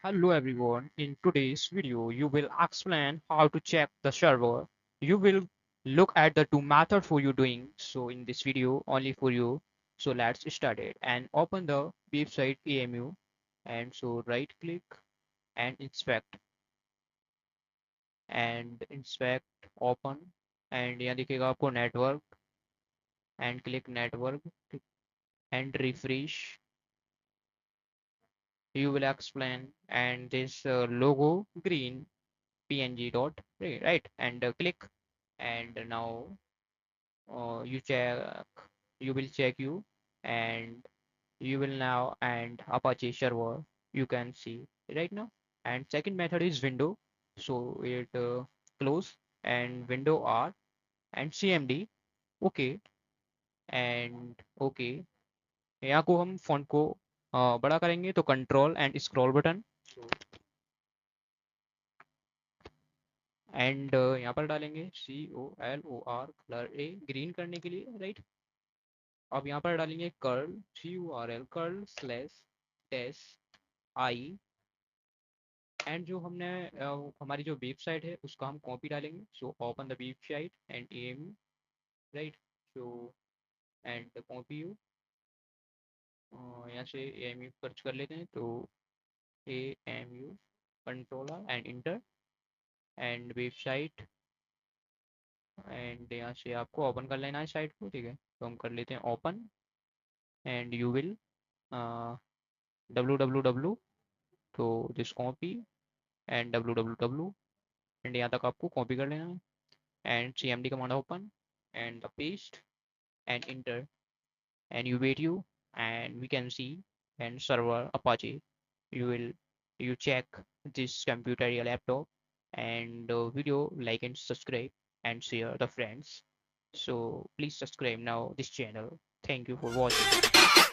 Hello everyone, in today's video you will explain how to check the server. You will look at the two methods for you doing so in this video only for you. So let's start it and open the website EMU and so right click and inspect open and यहाँ दिखेगा आपको network and click network and refresh. You will explain and this logo green png dot right and click and now you will check you and you will now and Apache server you can see right now. And second method is window, so it close and window R and cmd okay and okay. यहाँ को हम font को बड़ा करेंगे तो control and scroll button and यहाँ पर डालेंगे COLOR कलर ए ग्रीन करने के लिए राइट. अब यहाँ पर डालेंगे curl CURL curl slash dash I and जो हमने हमारी जो वेबसाइट है उसका हम कॉपी डालेंगे. So open the website and um right. So and copy you यहाँ से एम यू सर्च कर लेते हैं तो AMU controller and inter and website and यहाँ से आपको ओपन कर लेना है साइट को. ठीक है तो हम कर लेते हैं open and you will www तो this copy and www and यहाँ तक आपको कॉपी कर लेना है and CMD command open and paste and enter and you wait you and we can see and server Apache. You will you check this computer your laptop and video like and subscribe and share the friends. So please subscribe now this channel. Thank you for watching.